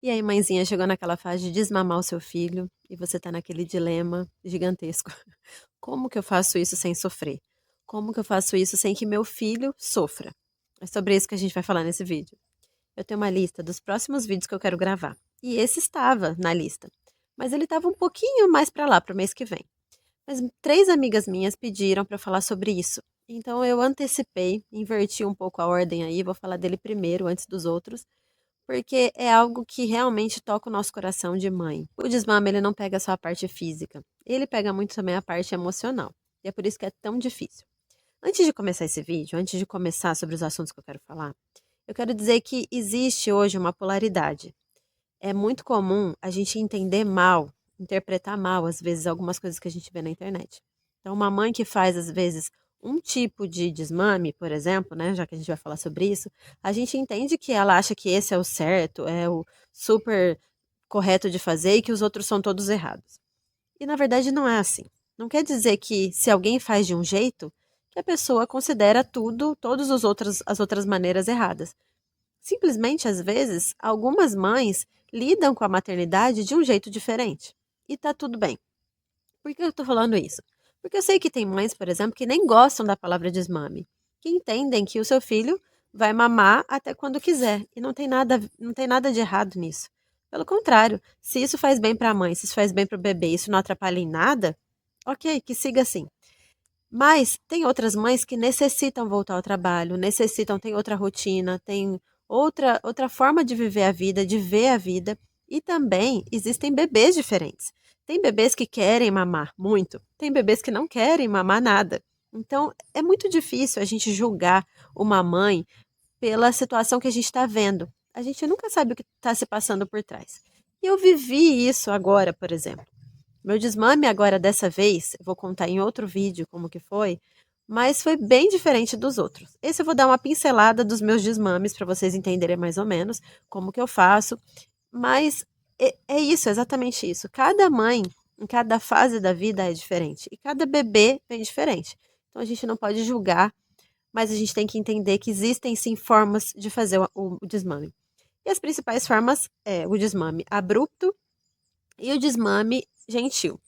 E aí, mãezinha, chegou naquela fase de desmamar o seu filho e você tá naquele dilema gigantesco. Como que eu faço isso sem sofrer? Como que eu faço isso sem que meu filho sofra? É sobre isso que a gente vai falar nesse vídeo. Eu tenho uma lista dos próximos vídeos que eu quero gravar. E esse estava na lista. Mas ele estava um pouquinho mais para lá, para o mês que vem. Mas três amigas minhas pediram para eu falar sobre isso. Então eu antecipei, inverti um pouco a ordem aí, vou falar dele primeiro, antes dos outros, porque é algo que realmente toca o nosso coração de mãe. O desmame, ele não pega só a parte física, ele pega muito também a parte emocional. E é por isso que é tão difícil. Antes de começar esse vídeo, antes de começar sobre os assuntos que eu quero falar, eu quero dizer que existe hoje uma polaridade. É muito comum a gente entender mal, interpretar mal, às vezes, algumas coisas que a gente vê na internet. Então, uma mãe que faz, às vezes, um tipo de desmame, por exemplo, né, já que a gente vai falar sobre isso, a gente entende que ela acha que esse é o certo, é o super correto de fazer e que os outros são todos errados. E na verdade não é assim. Não quer dizer que se alguém faz de um jeito, que a pessoa considera tudo, as outras maneiras erradas. Simplesmente, às vezes, algumas mães lidam com a maternidade de um jeito diferente. E tá tudo bem. Por que eu tô falando isso? Porque eu sei que tem mães, por exemplo, que nem gostam da palavra desmame, que entendem que o seu filho vai mamar até quando quiser. E não tem nada de errado nisso. Pelo contrário, se isso faz bem para a mãe, se isso faz bem para o bebê, isso não atrapalha em nada, ok, que siga assim. Mas tem outras mães que necessitam voltar ao trabalho, necessitam, tem outra rotina, tem outra forma de viver a vida, de ver a vida. E também existem bebês diferentes. Tem bebês que querem mamar muito, tem bebês que não querem mamar nada. Então, é muito difícil a gente julgar uma mãe pela situação que a gente está vendo. A gente nunca sabe o que está se passando por trás. E eu vivi isso agora, por exemplo. Meu desmame agora dessa vez, eu vou contar em outro vídeo como que foi, mas foi bem diferente dos outros. Esse eu vou dar uma pincelada dos meus desmames para vocês entenderem mais ou menos como que eu faço, mas é isso, é exatamente isso. Cada mãe, em cada fase da vida é diferente e cada bebê vem diferente. Então a gente não pode julgar, mas a gente tem que entender que existem sim formas de fazer o desmame. E as principais formas é o desmame abrupto e o desmame gentil.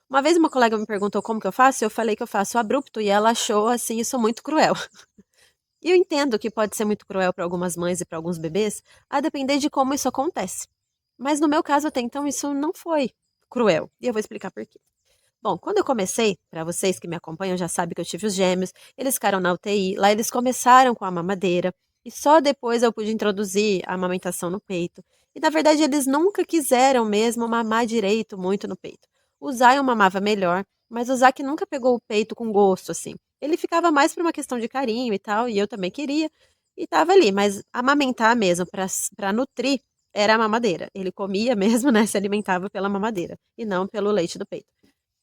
Uma vez uma colega me perguntou como que eu faço, eu falei que eu faço abrupto e ela achou assim isso muito cruel. E eu entendo que pode ser muito cruel para algumas mães e para alguns bebês, a depender de como isso acontece. Mas no meu caso até então isso não foi cruel, e eu vou explicar por quê. Bom, quando eu comecei, para vocês que me acompanham já sabem que eu tive os gêmeos, eles ficaram na UTI, lá eles começaram com a mamadeira, e só depois eu pude introduzir a amamentação no peito. E na verdade eles nunca quiseram mesmo mamar direito muito no peito. O Zion mamava melhor, mas o Zac nunca pegou o peito com gosto, assim. Ele ficava mais por uma questão de carinho e tal, e eu também queria, e tava ali, mas amamentar mesmo, para nutrir, era a mamadeira. Ele comia mesmo, né, se alimentava pela mamadeira, e não pelo leite do peito.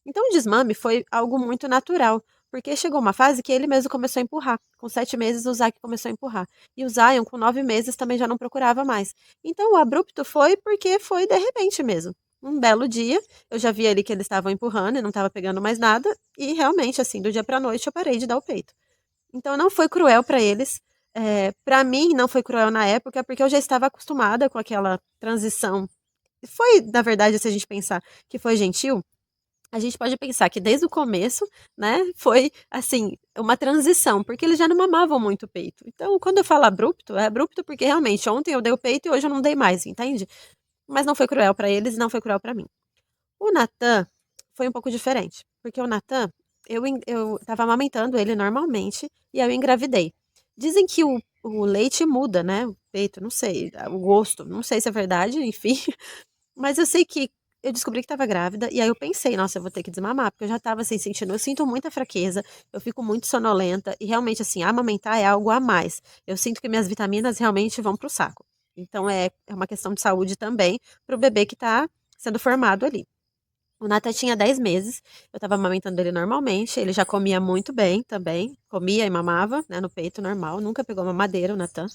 Então o desmame foi algo muito natural, porque chegou uma fase que ele mesmo começou a empurrar. Com 7 meses, o Zac começou a empurrar. E o Zion, com 9 meses, também já não procurava mais. Então o abrupto foi porque foi de repente mesmo. Um belo dia, eu já vi ali que eles estavam empurrando e não estava pegando mais nada, e realmente, assim, do dia para noite, eu parei de dar o peito. Então não foi cruel para eles. Para mim, não foi cruel na época, porque eu já estava acostumada com aquela transição. Foi, na verdade, se a gente pensar que foi gentil, a gente pode pensar que desde o começo, né, foi assim, uma transição, porque eles já não mamavam muito o peito. Então, quando eu falo abrupto, é abrupto porque realmente ontem eu dei o peito e hoje eu não dei mais, entende? Mas não foi cruel pra eles e não foi cruel pra mim. O Natan foi um pouco diferente, porque o Natan, eu tava amamentando ele normalmente e aí eu engravidei. Dizem que o leite muda, né, o peito, não sei, o gosto, não sei se é verdade, enfim, mas eu sei que eu descobri que estava grávida, e aí eu pensei: "Nossa, eu vou ter que desmamar", porque eu já estava, assim, sentindo eu sinto muita fraqueza, eu fico muito sonolenta e realmente, assim, amamentar é algo a mais. Eu sinto que minhas vitaminas realmente vão para o saco. Então é uma questão de saúde também para o bebê que está sendo formado ali. O Natan tinha 10 meses, eu estava amamentando ele normalmente, ele já comia muito bem também, comia e mamava, né, no peito normal, nunca pegou mamadeira o Natan.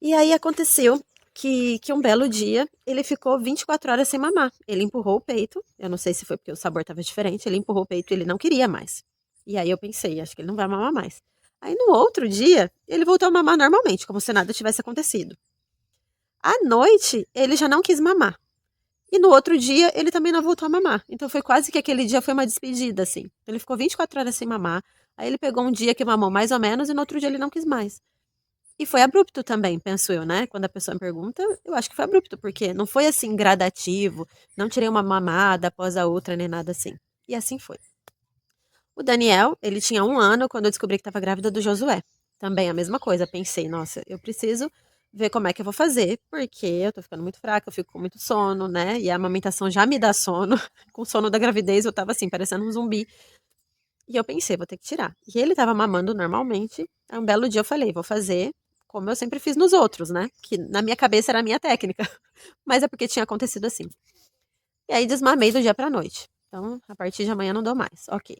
E aí aconteceu que um belo dia ele ficou 24 horas sem mamar. Ele empurrou o peito, eu não sei se foi porque o sabor estava diferente, ele empurrou o peito e ele não queria mais. E aí eu pensei, acho que ele não vai mamar mais. Aí no outro dia, ele voltou a mamar normalmente, como se nada tivesse acontecido. À noite, ele já não quis mamar. E no outro dia, ele também não voltou a mamar. Então foi quase que aquele dia foi uma despedida, assim. Ele ficou 24 horas sem mamar. Aí ele pegou um dia que mamou mais ou menos e no outro dia ele não quis mais. E foi abrupto também, penso eu, né? Quando a pessoa me pergunta, eu acho que foi abrupto, porque não foi assim gradativo, não tirei uma mamada após a outra, nem nada assim. E assim foi. O Daniel, ele tinha 1 ano quando eu descobri que estava grávida do Josué. Também a mesma coisa, pensei, nossa, eu preciso ver como é que eu vou fazer, porque eu tô ficando muito fraca, eu fico com muito sono, né? E a amamentação já me dá sono. Com o sono da gravidez eu tava assim, parecendo um zumbi. E eu pensei, vou ter que tirar. E ele tava mamando normalmente. Aí um belo dia eu falei, vou fazer como eu sempre fiz nos outros, né? Que na minha cabeça era a minha técnica. Mas é porque tinha acontecido assim. E aí desmamei do dia pra noite. Então, a partir de amanhã não dou mais. Ok.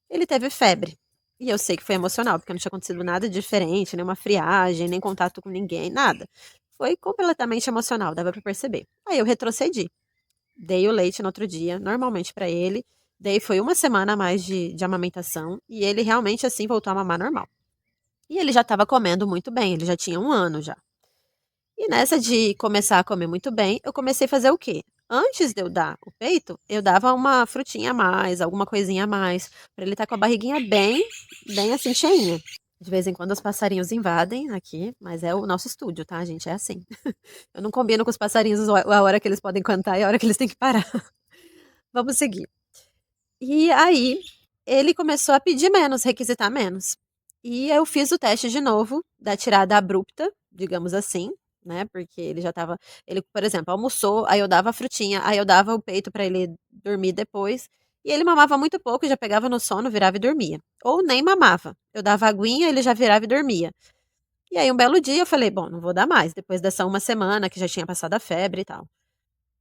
Ele teve febre. E eu sei que foi emocional, porque não tinha acontecido nada diferente, nenhuma friagem, nem contato com ninguém, nada. Foi completamente emocional, dava pra perceber. Aí eu retrocedi. Dei o leite no outro dia, normalmente pra ele. Daí foi 1 semana a mais de amamentação. E ele realmente, assim, voltou a mamar normal. E ele já estava comendo muito bem, ele já tinha 1 ano já. E nessa de começar a comer muito bem, eu comecei a fazer o quê? Antes de eu dar o peito, eu dava uma frutinha a mais, alguma coisinha a mais, para ele estar com a barriguinha bem assim cheinha. De vez em quando os passarinhos invadem aqui, mas é o nosso estúdio, tá, gente? É assim. Eu não combino com os passarinhos a hora que eles podem cantar e a hora que eles têm que parar. Vamos seguir. E aí, ele começou a pedir menos, requisitar menos. E eu fiz o teste de novo, da tirada abrupta, digamos assim, né? Porque ele já tava. Ele, por exemplo, almoçou, aí eu dava a frutinha, aí eu dava o peito para ele dormir depois. E ele mamava muito pouco, já pegava no sono, virava e dormia. Ou nem mamava. Eu dava aguinha, ele já virava e dormia. E aí, um belo dia, eu falei: bom, não vou dar mais, depois dessa 1 semana que já tinha passado a febre e tal.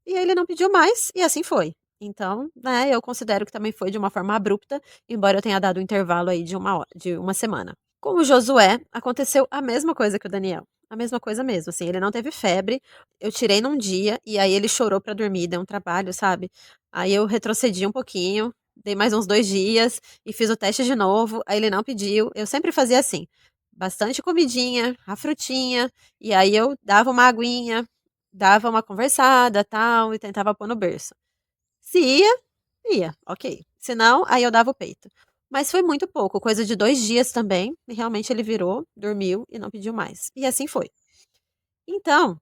E aí ele não pediu mais, e assim foi. Então, né, eu considero que também foi de uma forma abrupta, embora eu tenha dado um intervalo aí de 1 semana. Com o Josué, aconteceu a mesma coisa que o Daniel. A mesma coisa mesmo, assim, ele não teve febre, eu tirei num dia, e aí ele chorou pra dormir, deu um trabalho, sabe? Aí eu retrocedi um pouquinho, dei mais uns 2 dias, e fiz o teste de novo, aí ele não pediu, eu sempre fazia assim, bastante comidinha, a frutinha, e aí eu dava uma aguinha, dava uma conversada, tal, e tentava pôr no berço. Se ia, ia, ok. Se não, aí eu dava o peito. Mas foi muito pouco, coisa de 2 dias também, e realmente ele virou, dormiu e não pediu mais. E assim foi. Então,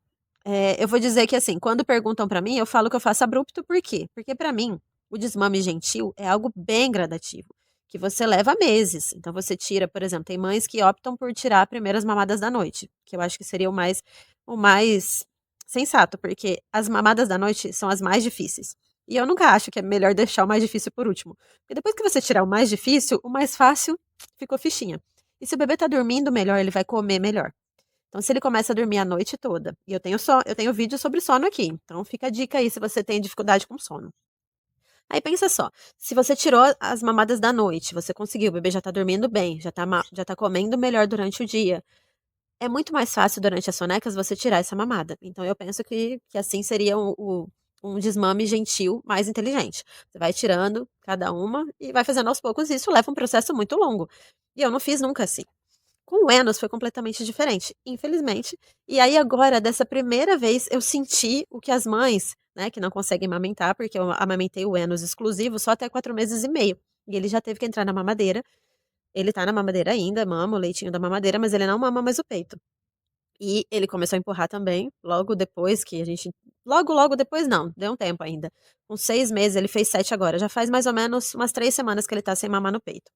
eu vou dizer que assim, quando perguntam pra mim, eu falo que eu faço abrupto, por quê? Porque pra mim, o desmame gentil é algo bem gradativo, que você leva meses. Então você tira, por exemplo, tem mães que optam por tirar primeiras mamadas da noite, que eu acho que seria o mais sensato, porque as mamadas da noite são as mais difíceis. E eu nunca acho que é melhor deixar o mais difícil por último. Porque depois que você tirar o mais difícil, o mais fácil ficou fichinha. E se o bebê tá dormindo melhor, ele vai comer melhor. Então, se ele começa a dormir a noite toda, e eu tenho vídeo sobre sono aqui, então fica a dica aí se você tem dificuldade com sono. Aí pensa só, se você tirou as mamadas da noite, você conseguiu, o bebê já tá dormindo bem, já tá comendo melhor durante o dia, é muito mais fácil durante as sonecas você tirar essa mamada. Então eu penso que assim seria um desmame gentil mais inteligente. Você vai tirando cada uma e vai fazendo aos poucos, e isso leva um processo muito longo. E eu não fiz nunca assim. Com o Enos foi completamente diferente, infelizmente. E aí agora, dessa primeira vez, eu senti o que as mães, né, que não conseguem amamentar, porque eu amamentei o Enos exclusivo só até 4 meses e meio. E ele já teve que entrar na mamadeira. Ele tá na mamadeira ainda, mama o leitinho da mamadeira, mas ele não mama mais o peito. E ele começou a empurrar também, logo depois que a gente. Logo depois não, deu um tempo ainda. Com 6 meses, ele fez 7 agora. Já faz mais ou menos umas 3 semanas que ele tá sem mamar no peito.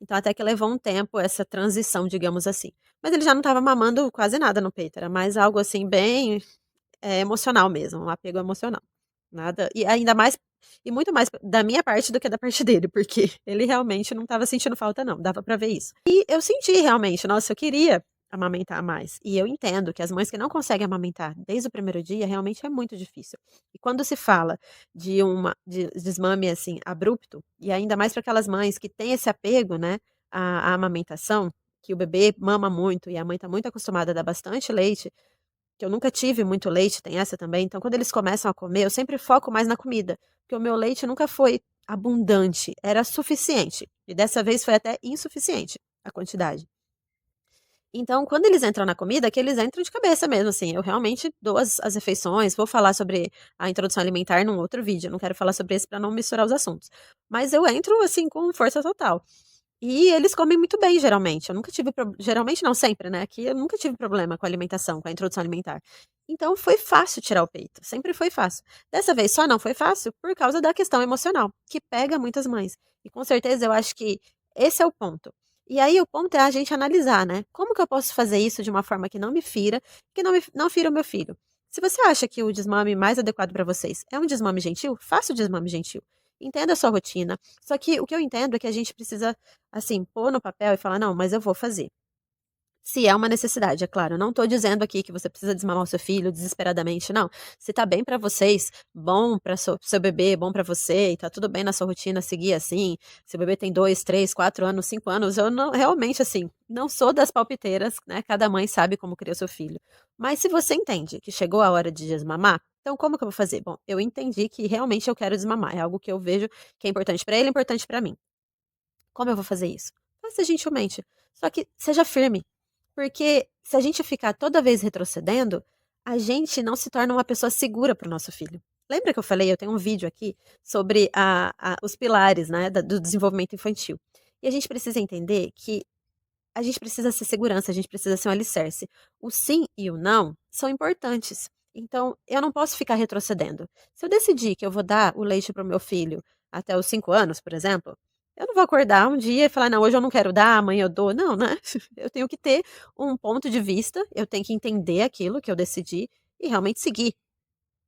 Então até que levou um tempo essa transição, digamos assim. Mas ele já não estava mamando quase nada no peito, era mais algo assim bem, emocional mesmo, um apego emocional. Nada e ainda mais e muito mais da minha parte do que da parte dele, porque ele realmente não estava sentindo falta não, dava pra ver isso. E eu senti realmente, nossa, eu queria amamentar mais. E eu entendo que as mães que não conseguem amamentar desde o primeiro dia, realmente é muito difícil. E quando se fala de desmame, assim, abrupto, e ainda mais para aquelas mães que têm esse apego, né, à amamentação, que o bebê mama muito e a mãe está muito acostumada a dar bastante leite, que eu nunca tive muito leite, tem essa também. Então, quando eles começam a comer, eu sempre foco mais na comida, porque o meu leite nunca foi abundante, era suficiente. E dessa vez foi até insuficiente a quantidade. Então, quando eles entram na comida, que eles entram de cabeça mesmo, assim, eu realmente dou as refeições, vou falar sobre a introdução alimentar num outro vídeo, eu não quero falar sobre esse para não misturar os assuntos. Mas eu entro, assim, com força total. E eles comem muito bem, geralmente. Eu nunca tive geralmente não, sempre, né, que eu nunca tive problema com a alimentação, com a introdução alimentar. Então foi fácil tirar o peito, sempre foi fácil. Dessa vez só não foi fácil por causa da questão emocional, que pega muitas mães. E com certeza eu acho que esse é o ponto. E aí o ponto é a gente analisar, né, como que eu posso fazer isso de uma forma que não me fira, que não fira o meu filho. Se você acha que o desmame mais adequado para vocês é um desmame gentil, faça o desmame gentil. Entenda a sua rotina. Só que o que eu entendo é que a gente precisa, assim, pôr no papel e falar: "Não, mas eu vou fazer". Se é uma necessidade, é claro. Eu não tô dizendo aqui que você precisa desmamar o seu filho desesperadamente, não. Se tá bem pra vocês, bom pra seu bebê, bom pra você, e tá tudo bem na sua rotina seguir assim, se o bebê tem 2, 3, 4 anos, 5 anos, eu não realmente, assim, não sou das palpiteiras, né, cada mãe sabe como criar o seu filho. Mas se você entende que chegou a hora de desmamar, então como que eu vou fazer? Bom, eu entendi que realmente eu quero desmamar, é algo que eu vejo que é importante pra ele, é importante pra mim. Como eu vou fazer isso? Faça gentilmente, só que seja firme, porque se a gente ficar toda vez retrocedendo, a gente não se torna uma pessoa segura para o nosso filho. Lembra que eu falei, eu tenho um vídeo aqui sobre os pilares, né, do desenvolvimento infantil. E a gente precisa entender que a gente precisa ser segurança, a gente precisa ser um alicerce. O sim e o não são importantes. Então, eu não posso ficar retrocedendo. Se eu decidir que eu vou dar o leite para o meu filho até os 5 anos, por exemplo, eu não vou acordar um dia e falar, não, hoje eu não quero dar, amanhã eu dou. Não, né? Eu tenho que ter um ponto de vista, eu tenho que entender aquilo que eu decidi e realmente seguir.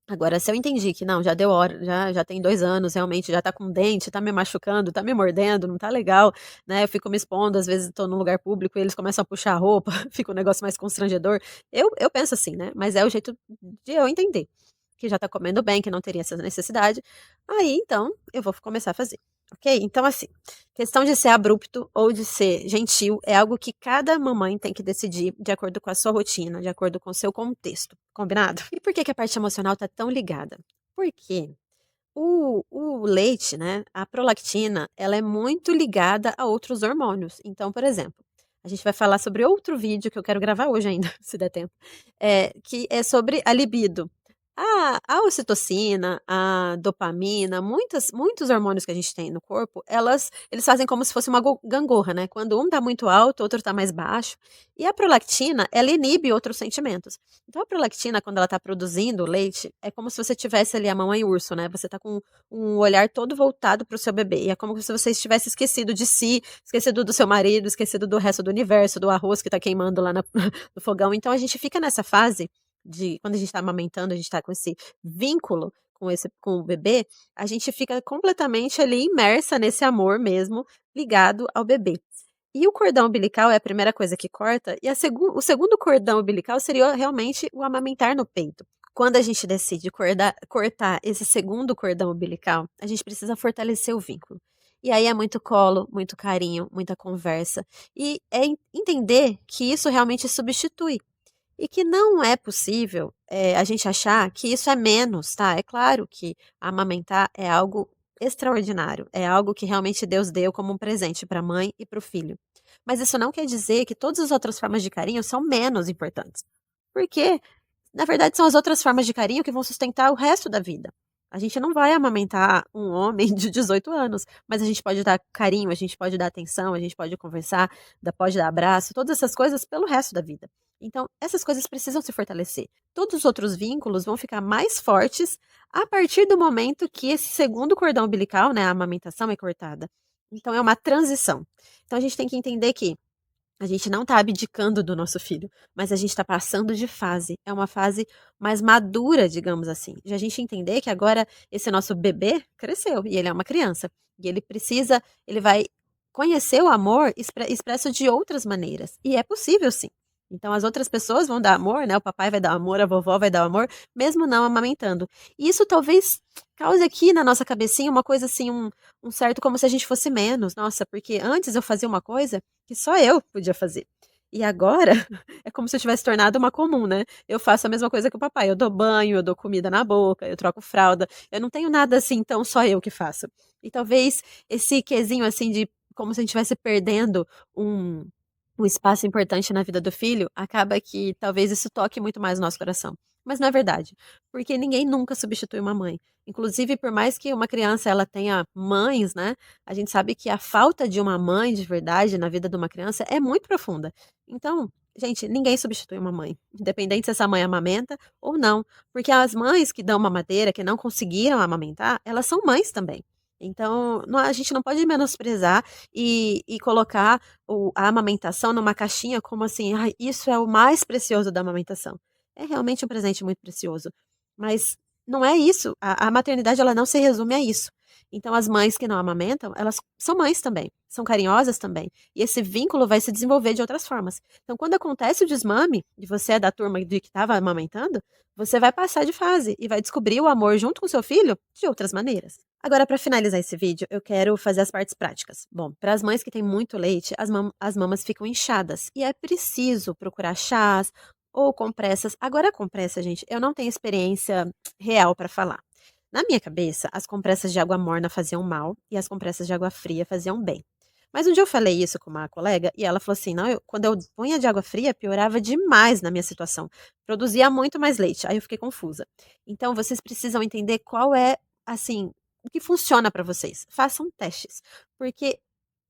Agora, se eu entendi que não, já deu hora, já tem 2 anos, realmente já tá com dente, tá me machucando, tá me mordendo, não tá legal, né, eu fico me expondo, às vezes tô num lugar público e eles começam a puxar a roupa, fica um negócio mais constrangedor. Eu penso assim, né, mas é o jeito de eu entender, que já tá comendo bem, que não teria essa necessidade, aí então eu vou começar a fazer, ok? Então assim, questão de ser abrupto ou de ser gentil é algo que cada mamãe tem que decidir de acordo com a sua rotina, de acordo com o seu contexto, combinado? E por que que a parte emocional tá tão ligada? Porque o leite, né, a prolactina, ela é muito ligada a outros hormônios. Então, por exemplo, a gente vai falar sobre outro vídeo que eu quero gravar hoje ainda, se der tempo, que é sobre a libido. A ocitocina, a dopamina, muitos hormônios que a gente tem no corpo, eles fazem como se fosse uma gangorra, né? Quando um tá muito alto, o outro tá mais baixo. E a prolactina, ela inibe outros sentimentos. Então a prolactina, quando ela tá produzindo leite, é como se você tivesse ali a mamãe urso, né? Você tá com um olhar todo voltado para o seu bebê. E é como se você estivesse esquecido de si, esquecido do seu marido, esquecido do resto do universo, do arroz que tá queimando lá no fogão. Então a gente fica nessa fase de quando a gente tá amamentando, a gente tá com esse vínculo com o bebê, a gente fica completamente ali imersa nesse amor mesmo, ligado ao bebê. E o cordão umbilical é a primeira coisa que corta, e o segundo cordão umbilical seria realmente o amamentar no peito. Quando a gente decide cortar esse segundo cordão umbilical, a gente precisa fortalecer o vínculo. E aí é muito colo, muito carinho, muita conversa. E é entender que isso realmente substitui. E que não é possível a gente achar que isso é menos, tá? É claro que amamentar é algo extraordinário, é algo que realmente Deus deu como um presente para a mãe e para o filho. Mas isso não quer dizer que todas as outras formas de carinho são menos importantes. Porque na verdade, são as outras formas de carinho que vão sustentar o resto da vida. A gente não vai amamentar um homem de 18 anos, mas a gente pode dar carinho, a gente pode dar atenção, a gente pode conversar, pode dar abraço, todas essas coisas pelo resto da vida. Então, essas coisas precisam se fortalecer. Todos os outros vínculos vão ficar mais fortes a partir do momento que esse segundo cordão umbilical, né, a amamentação é cortada. Então, é uma transição. Então, a gente tem que entender que a gente não está abdicando do nosso filho, mas a gente está passando de fase. É uma fase mais madura, digamos assim. De a gente entender que agora esse nosso bebê cresceu e ele é uma criança. E ele vai conhecer o amor expresso de outras maneiras. E é possível, sim. Então as outras pessoas vão dar amor, né? O papai vai dar amor, a vovó vai dar amor, mesmo não amamentando. E isso talvez cause aqui na nossa cabecinha uma coisa assim, um certo como se a gente fosse menos. Nossa, porque antes eu fazia uma coisa que só eu podia fazer. E agora é como se eu tivesse tornado uma comum, né? Eu faço a mesma coisa que o papai. Eu dou banho, eu dou comida na boca, eu troco fralda. Eu não tenho nada assim, então só eu que faço. E talvez esse quesinho assim de como se a gente estivesse perdendo um um espaço importante na vida do filho, acaba que talvez isso toque muito mais o nosso coração. Mas não é verdade, porque ninguém nunca substitui uma mãe. Inclusive, por mais que uma criança ela tenha mães, né, a gente sabe que a falta de uma mãe de verdade na vida de uma criança é muito profunda. Então, gente, ninguém substitui uma mãe, independente se essa mãe amamenta ou não, porque as mães que dão mamadeira, que não conseguiram amamentar, elas são mães também. Então, a gente não pode menosprezar e colocar a amamentação numa caixinha como assim: "Ai, isso é o mais precioso da amamentação". É realmente um presente muito precioso, mas não é isso, a maternidade ela não se resume a isso. Então as mães que não amamentam, elas são mães também, são carinhosas também, e esse vínculo vai se desenvolver de outras formas. Então quando acontece o desmame, e você é da turma de que estava amamentando, você vai passar de fase e vai descobrir o amor junto com seu filho de outras maneiras. Agora, para finalizar esse vídeo, eu quero fazer as partes práticas. Bom, para as mães que têm muito leite, as mamas ficam inchadas e é preciso procurar chás ou compressas. Agora, a compressa, gente, eu não tenho experiência real para falar. Na minha cabeça, as compressas de água morna faziam mal e as compressas de água fria faziam bem. Mas um dia eu falei isso com uma colega e ela falou assim: não, quando eu punha de água fria, piorava demais na minha situação. Produzia muito mais leite. Aí eu fiquei confusa. Então, vocês precisam entender qual é, assim, o que funciona para vocês. Façam testes. Porque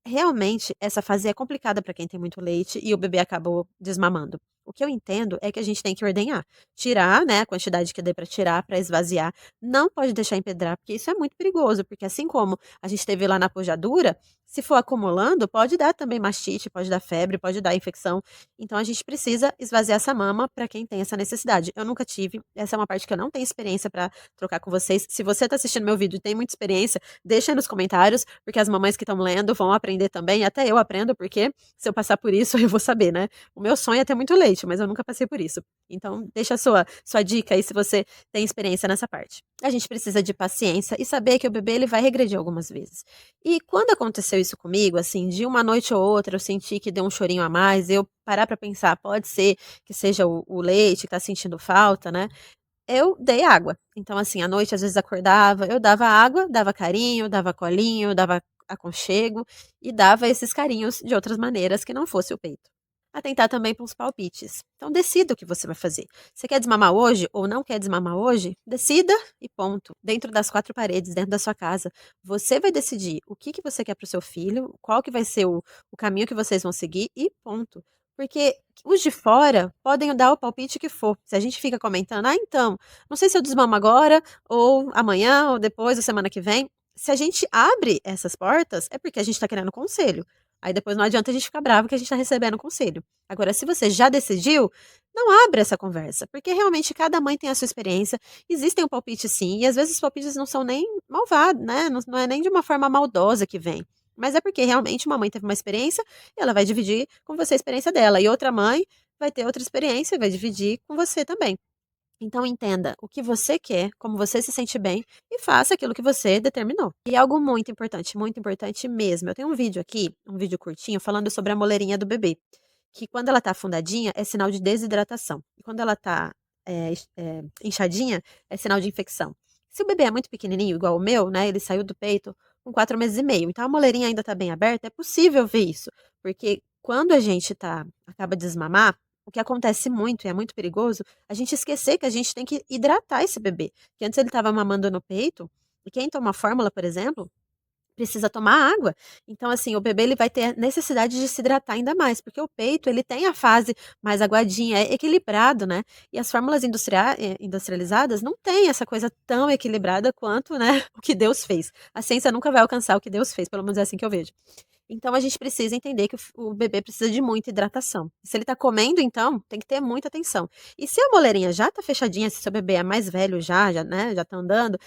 realmente, essa fase é complicada para quem tem muito leite e o bebê acabou desmamando. O que eu entendo é que a gente tem que ordenhar. Tirar, né, a quantidade que dê para tirar, para esvaziar. Não pode deixar empedrar, porque isso é muito perigoso, porque assim como a gente teve lá na pojadura, se for acumulando, pode dar também mastite, pode dar febre, pode dar infecção. Então a gente precisa esvaziar essa mama para quem tem essa necessidade. Eu nunca tive, essa é uma parte que eu não tenho experiência para trocar com vocês. Se você está assistindo meu vídeo e tem muita experiência, deixa aí nos comentários, porque as mamães que estão lendo vão aprender também, até eu aprendo, porque se eu passar por isso, eu vou saber, né? O meu sonho é ter muito leite, mas eu nunca passei por isso. Então, deixa a sua dica aí se você tem experiência nessa parte. A gente precisa de paciência e saber que o bebê ele vai regredir algumas vezes. E quando aconteceu isso comigo, assim, de uma noite ou outra, eu senti que deu um chorinho a mais, eu parar para pensar, pode ser que seja o leite que tá sentindo falta, né? Eu dei água. Então, assim, à noite, às vezes acordava, eu dava água, dava carinho, dava colinho, dava aconchego e dava esses carinhos de outras maneiras que não fosse o peito. Atentar também para os palpites. Então, decida o que você vai fazer. Você quer desmamar hoje ou não quer desmamar hoje? Decida e ponto. Dentro das quatro paredes, dentro da sua casa. Você vai decidir o que você quer para o seu filho, qual que vai ser o caminho que vocês vão seguir e ponto. Porque os de fora podem dar o palpite que for. Se a gente fica comentando, ah, então, não sei se eu desmamo agora, ou amanhã, ou depois, ou semana que vem. Se a gente abre essas portas, é porque a gente está querendo conselho. Aí depois não adianta a gente ficar bravo que a gente está recebendo conselho. Agora, se você já decidiu, não abre essa conversa, porque realmente cada mãe tem a sua experiência. Existem um palpite sim, e às vezes os palpites não são nem malvados, né? Não é nem de uma forma maldosa que vem. Mas é porque realmente uma mãe teve uma experiência e ela vai dividir com você a experiência dela. E outra mãe vai ter outra experiência e vai dividir com você também. Então entenda o que você quer, como você se sente bem e faça aquilo que você determinou. E algo muito importante mesmo. Eu tenho um vídeo aqui, um vídeo curtinho, falando sobre a moleirinha do bebê, que quando ela tá afundadinha é sinal de desidratação. E quando ela tá inchadinha é sinal de infecção. Se o bebê é muito pequenininho, igual o meu, né, ele saiu do peito com 4 meses e meio, então a moleirinha ainda tá bem aberta, é possível ver isso. Porque quando a gente acaba de desmamar, o que acontece muito e é muito perigoso a gente esquecer que a gente tem que hidratar esse bebê. Que antes ele estava mamando no peito, e quem toma fórmula, por exemplo, precisa tomar água. Então, assim, o bebê ele vai ter necessidade de se hidratar ainda mais, porque o peito ele tem a fase mais aguadinha, é equilibrado, né? E as fórmulas industrializadas não têm essa coisa tão equilibrada quanto, né, o que Deus fez. A ciência nunca vai alcançar o que Deus fez, pelo menos é assim que eu vejo. Então a gente precisa entender que o bebê precisa de muita hidratação. Se ele tá comendo, então, tem que ter muita atenção. E se a moleirinha já tá fechadinha, se seu bebê é mais velho já, né, já tá andando,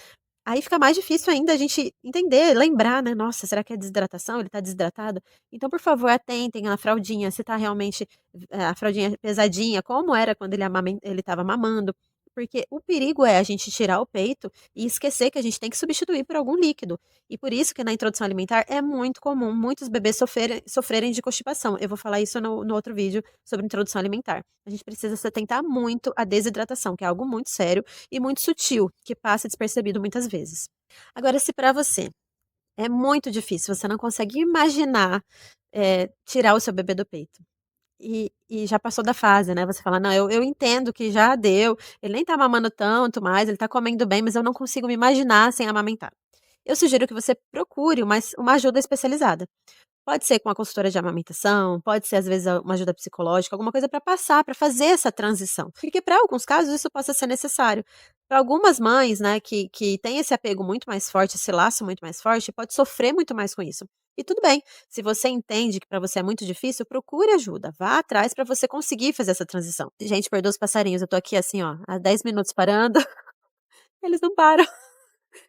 aí fica mais difícil ainda a gente entender, lembrar, né? Nossa, será que é desidratação? Ele tá desidratado? Então, por favor, atentem na fraldinha, se tá realmente a fraldinha pesadinha, como era quando ele estava mamando. Porque o perigo é a gente tirar o peito e esquecer que a gente tem que substituir por algum líquido. E por isso que na introdução alimentar é muito comum muitos bebês sofrerem de constipação. Eu vou falar isso no outro vídeo sobre introdução alimentar. A gente precisa se atentar muito à desidratação, que é algo muito sério e muito sutil, que passa despercebido muitas vezes. Agora, se para você é muito difícil, você não consegue imaginar tirar o seu bebê do peito. e já passou da fase, né, você fala: "Não, eu entendo que já deu, ele nem tá mamando tanto mais, ele tá comendo bem, mas eu não consigo me imaginar sem amamentar". Eu sugiro que você procure uma ajuda especializada. Pode ser com a consultora de amamentação, pode ser às vezes uma ajuda psicológica, alguma coisa para passar, para fazer essa transição, porque para alguns casos isso possa ser necessário. Para algumas mães, né, que têm esse apego muito mais forte, esse laço muito mais forte, pode sofrer muito mais com isso. E tudo bem, se você entende que para você é muito difícil, procure ajuda, vá atrás para você conseguir fazer essa transição. Gente, perdoa os passarinhos, eu tô aqui assim, ó, há 10 minutos parando, eles não param.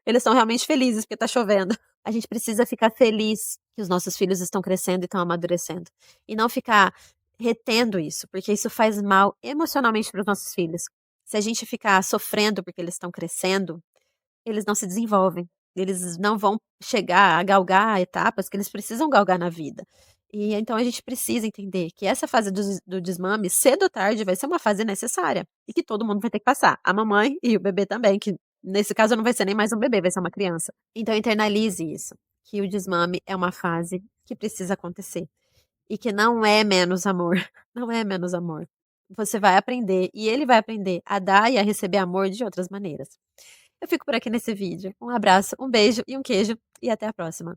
Eles são realmente felizes porque tá chovendo. A gente precisa ficar feliz que os nossos filhos estão crescendo e estão amadurecendo, e não ficar retendo isso, porque isso faz mal emocionalmente para os nossos filhos. Se a gente ficar sofrendo porque eles estão crescendo, eles não se desenvolvem, eles não vão chegar a galgar etapas que eles precisam galgar na vida. E então a gente precisa entender que essa fase do desmame, cedo ou tarde, vai ser uma fase necessária e que todo mundo vai ter que passar, a mamãe e o bebê também, que nesse caso não vai ser nem mais um bebê, vai ser uma criança. Então internalize isso, que o desmame é uma fase que precisa acontecer e que não é menos amor, não é menos amor. Você vai aprender e ele vai aprender a dar e a receber amor de outras maneiras. Eu fico por aqui nesse vídeo. Um abraço, um beijo e um queijo, e até a próxima.